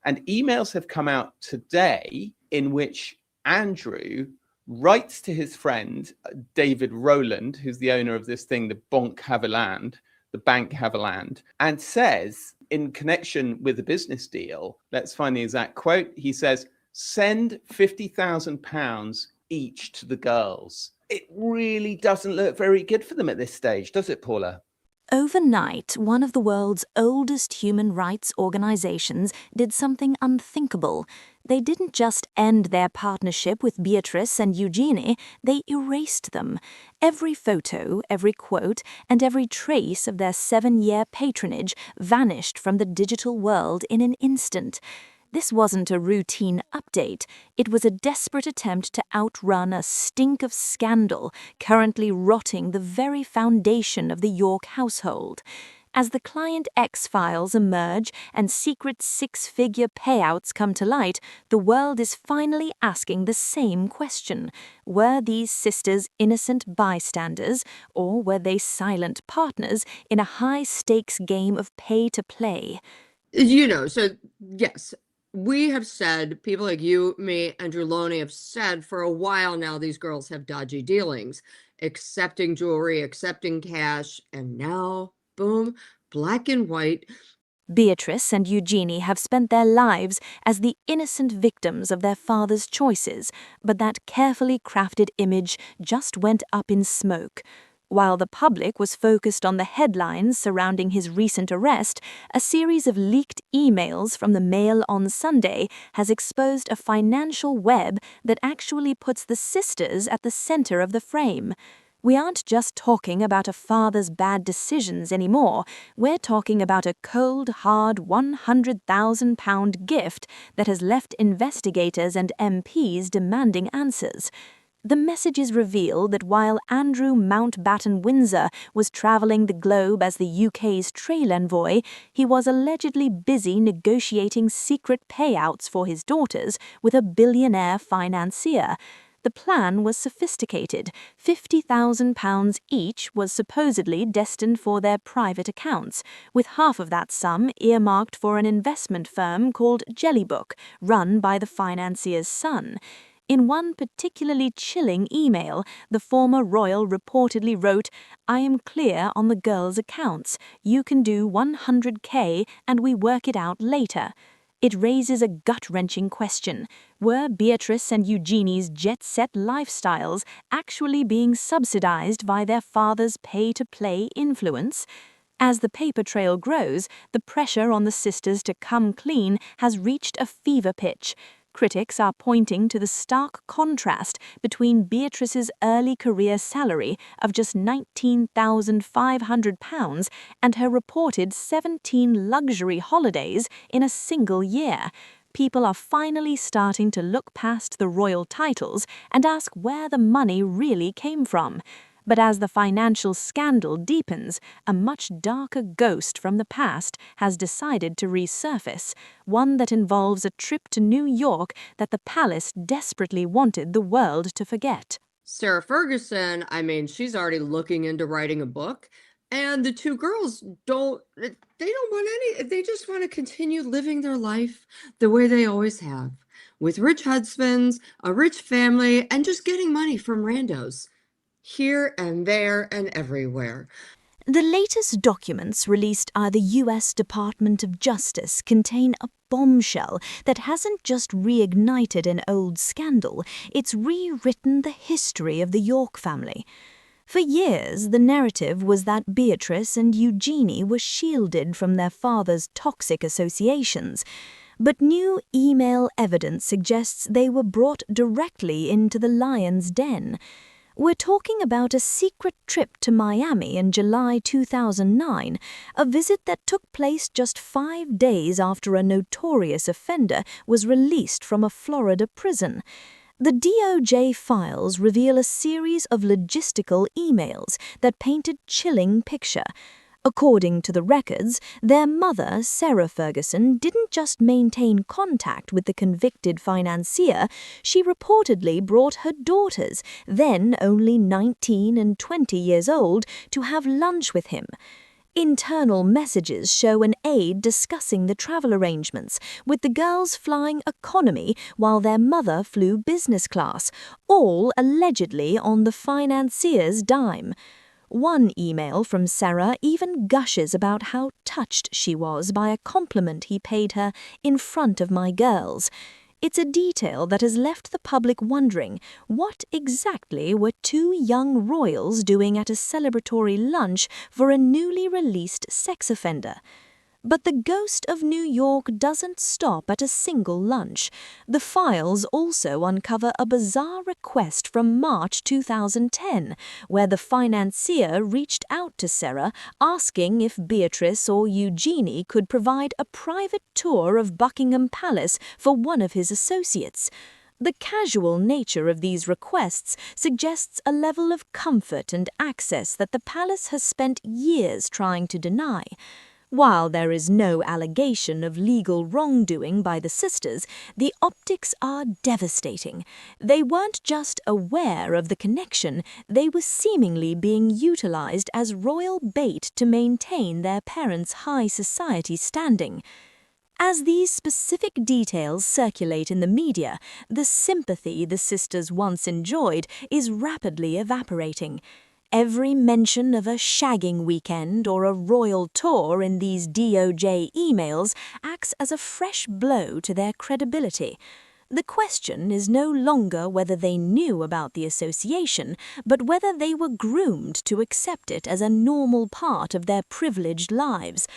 And emails have come out today in which Andrew writes to his friend, David Rowland, who's the owner of this thing, the Bank Haviland, and says, in connection with the business deal, let's find the exact quote. He says, send £50,000 each to the girls. It really doesn't look very good for them at this stage, does it, Paula? Overnight, one of the world's oldest human rights organizations did something unthinkable. They didn't just end their partnership with Beatrice and Eugenie, they erased them. Every photo, every quote, and every trace of their 7-year patronage vanished from the digital world in an instant. This wasn't a routine update. It was a desperate attempt to outrun a stink of scandal currently rotting the very foundation of the York household. As the Client X files emerge and secret 6-figure payouts come to light, the world is finally asking the same question. Were these sisters innocent bystanders, or were they silent partners in a high-stakes game of pay-to-play? So yes, we have said, people like you, me, and Drew Loney have said for a while now, these girls have dodgy dealings, accepting jewelry, accepting cash, and now, boom, black and white. Beatrice and Eugenie have spent their lives as the innocent victims of their father's choices, but that carefully crafted image just went up in smoke. While the public was focused on the headlines surrounding his recent arrest, a series of leaked emails from the Mail on Sunday has exposed a financial web that actually puts the sisters at the center of the frame. We aren't just talking about a father's bad decisions anymore. We're talking about a cold, hard £100,000 gift that has left investigators and MPs demanding answers. The messages reveal that while Andrew Mountbatten-Windsor was travelling the globe as the UK's trail envoy, he was allegedly busy negotiating secret payouts for his daughters with a billionaire financier. The plan was sophisticated. £50,000 each was supposedly destined for their private accounts, with half of that sum earmarked for an investment firm called Jellybook, run by the financier's son. In one particularly chilling email, the former royal reportedly wrote, "I am clear on the girls' accounts. You can do 100K and we work it out later." It raises a gut-wrenching question. Were Beatrice and Eugenie's jet-set lifestyles actually being subsidized by their father's pay-to-play influence? As the paper trail grows, the pressure on the sisters to come clean has reached a fever pitch. Critics are pointing to the stark contrast between Beatrice's early career salary of just £19,500 and her reported 17 luxury holidays in a single year. People are finally starting to look past the royal titles and ask where the money really came from. But as the financial scandal deepens, a much darker ghost from the past has decided to resurface, one that involves a trip to New York that the palace desperately wanted the world to forget. Sarah Ferguson, she's already looking into writing a book, and the two girls they just want to continue living their life the way they always have, with rich husbands, a rich family, and just getting money from randos. Here and there and everywhere. The latest documents released by the U.S. Department of Justice contain a bombshell that hasn't just reignited an old scandal, it's rewritten the history of the York family. For years, the narrative was that Beatrice and Eugenie were shielded from their father's toxic associations. But new email evidence suggests they were brought directly into the lion's den. We're talking about a secret trip to Miami in July 2009, a visit that took place just 5 days after a notorious offender was released from a Florida prison. The DOJ files reveal a series of logistical emails that paint a chilling picture. According to the records, their mother, Sarah Ferguson, didn't just maintain contact with the convicted financier, she reportedly brought her daughters, then only 19 and 20 years old, to have lunch with him. Internal messages show an aide discussing the travel arrangements, with the girls flying economy while their mother flew business class, all allegedly on the financier's dime. One email from Sarah even gushes about how touched she was by a compliment he paid her in front of my girls. It's a detail that has left the public wondering what exactly were two young royals doing at a celebratory lunch for a newly released sex offender. But the ghost of New York doesn't stop at a single lunch. The files also uncover a bizarre request from March 2010, where the financier reached out to Sarah asking if Beatrice or Eugenie could provide a private tour of Buckingham Palace for one of his associates. The casual nature of these requests suggests a level of comfort and access that the palace has spent years trying to deny. While there is no allegation of legal wrongdoing by the sisters, the optics are devastating. They weren't just aware of the connection, they were seemingly being utilized as royal bait to maintain their parents' high society standing. As these specific details circulate in the media, the sympathy the sisters once enjoyed is rapidly evaporating. Every mention of a shagging weekend or a royal tour in these DOJ emails acts as a fresh blow to their credibility. The question is no longer whether they knew about the association, but whether they were groomed to accept it as a normal part of their privileged lives.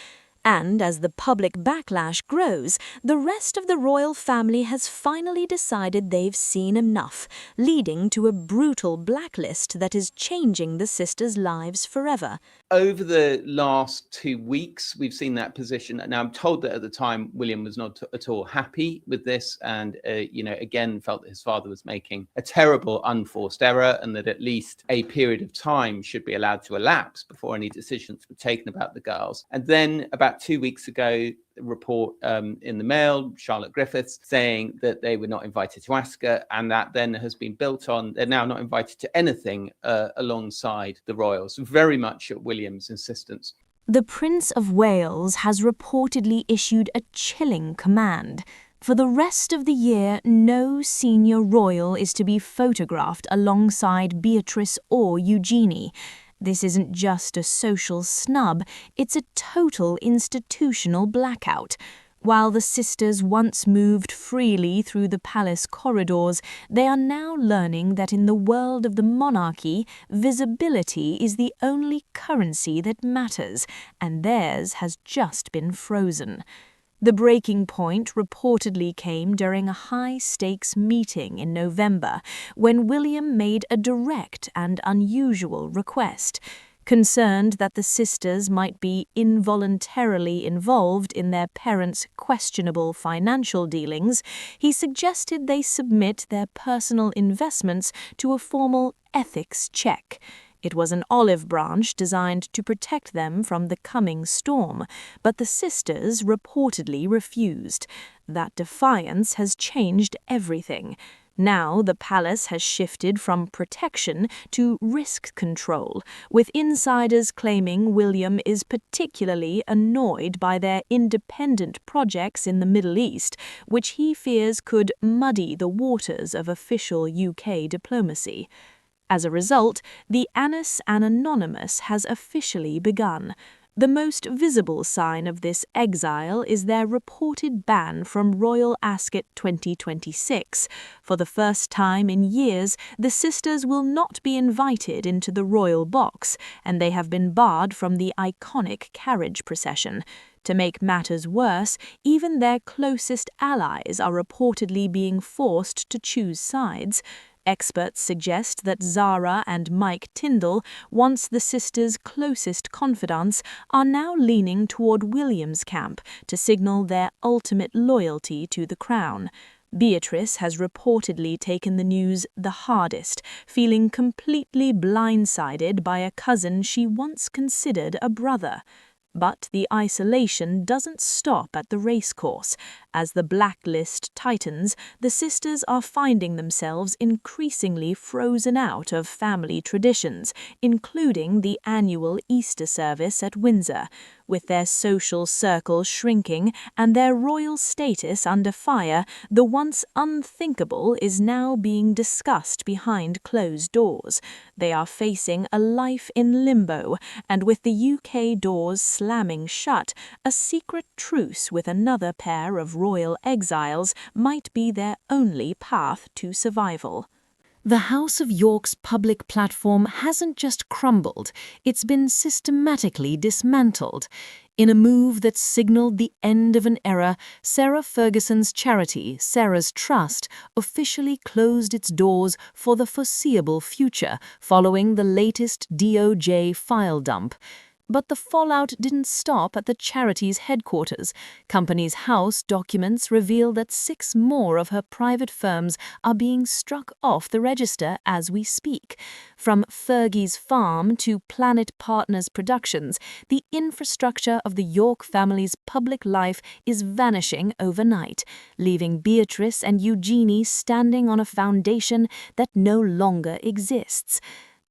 And as the public backlash grows, the rest of the royal family has finally decided they've seen enough, leading to a brutal blacklist that is changing the sisters' lives forever. Over the last 2 weeks, we've seen that position. Now, I'm told that at the time, William was not at all happy with this and, again, felt that his father was making a terrible unforced error and that at least a period of time should be allowed to elapse before any decisions were taken about the girls. And then about 2 weeks ago, a report in the Mail, Charlotte Griffiths, saying that they were not invited to Ascot, and that then has been built on. They're now not invited to anything alongside the royals, very much at William's insistence. The Prince of Wales has reportedly issued a chilling command. For the rest of the year, no senior royal is to be photographed alongside Beatrice or Eugenie. This isn't just a social snub, it's a total institutional blackout. While the sisters once moved freely through the palace corridors, they are now learning that in the world of the monarchy, visibility is the only currency that matters, and theirs has just been frozen. The breaking point reportedly came during a high-stakes meeting in November, when William made a direct and unusual request. Concerned that the sisters might be involuntarily involved in their parents' questionable financial dealings, he suggested they submit their personal investments to a formal ethics check. It was an olive branch designed to protect them from the coming storm, but the sisters reportedly refused. That defiance has changed everything. Now the palace has shifted from protection to risk control, with insiders claiming William is particularly annoyed by their independent projects in the Middle East, which he fears could muddy the waters of official UK diplomacy. As a result, the Annus Anonymous has officially begun. The most visible sign of this exile is their reported ban from Royal Ascot 2026. For the first time in years, the sisters will not be invited into the royal box, and they have been barred from the iconic carriage procession. To make matters worse, even their closest allies are reportedly being forced to choose sides. Experts suggest that Zara and Mike Tyndall, once the sisters' closest confidants, are now leaning toward William's camp to signal their ultimate loyalty to the crown. Beatrice has reportedly taken the news the hardest, feeling completely blindsided by a cousin she once considered a brother. But the isolation doesn't stop at the racecourse. As the blacklist tightens, the sisters are finding themselves increasingly frozen out of family traditions, including the annual Easter service at Windsor. With their social circle shrinking and their royal status under fire, the once unthinkable is now being discussed behind closed doors. They are facing a life in limbo, and with the UK doors slamming shut, a secret truce with another pair of royal exiles might be their only path to survival. The House of York's public platform hasn't just crumbled, it's been systematically dismantled. In a move that signaled the end of an era, Sarah Ferguson's charity, Sarah's Trust, officially closed its doors for the foreseeable future following the latest DOJ file dump. But the fallout didn't stop at the charity's headquarters. Companies House documents reveal that 6 more of her private firms are being struck off the register as we speak. From Fergie's Farm to Planet Partners Productions, the infrastructure of the York family's public life is vanishing overnight, leaving Beatrice and Eugenie standing on a foundation that no longer exists.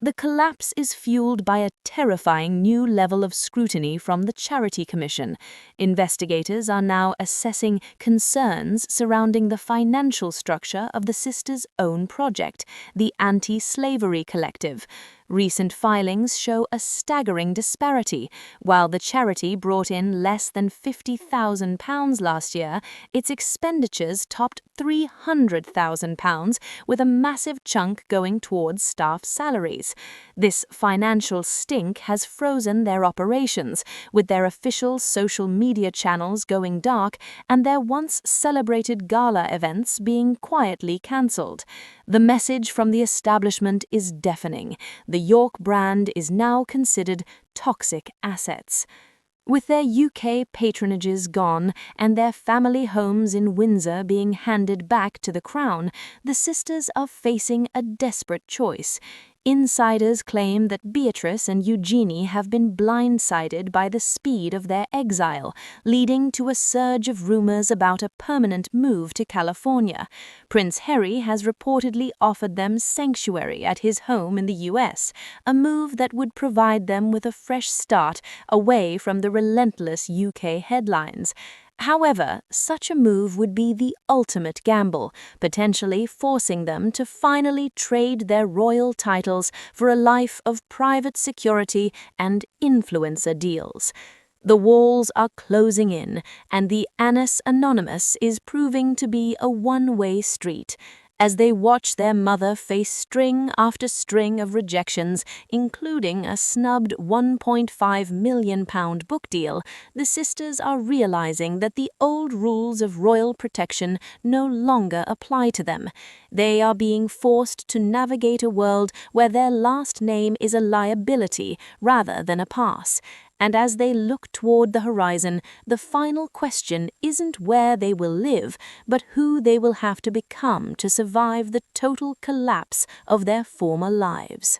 The collapse is fueled by a terrifying new level of scrutiny from the Charity Commission. Investigators are now assessing concerns surrounding the financial structure of the sisters' own project, the Anti-Slavery Collective. Recent filings show a staggering disparity. While the charity brought in less than £50,000 last year, its expenditures topped £300,000, with a massive chunk going towards staff salaries. This financial stink has frozen their operations, with their official social media channels going dark and their once celebrated gala events being quietly cancelled. The message from the establishment is deafening. The York brand is now considered toxic assets. With their UK patronages gone and their family homes in Windsor being handed back to the Crown, the sisters are facing a desperate choice. Insiders claim that Beatrice and Eugenie have been blindsided by the speed of their exile, leading to a surge of rumors about a permanent move to California. Prince Harry has reportedly offered them sanctuary at his home in the US, a move that would provide them with a fresh start away from the relentless UK headlines. However, such a move would be the ultimate gamble, potentially forcing them to finally trade their royal titles for a life of private security and influencer deals. The walls are closing in, and the Annus Anonymous is proving to be a one-way street. As they watch their mother face string after string of rejections, including a snubbed £1.5 million book deal, the sisters are realizing that the old rules of royal protection no longer apply to them. They are being forced to navigate a world where their last name is a liability rather than a pass. And as they look toward the horizon, the final question isn't where they will live, but who they will have to become to survive the total collapse of their former lives.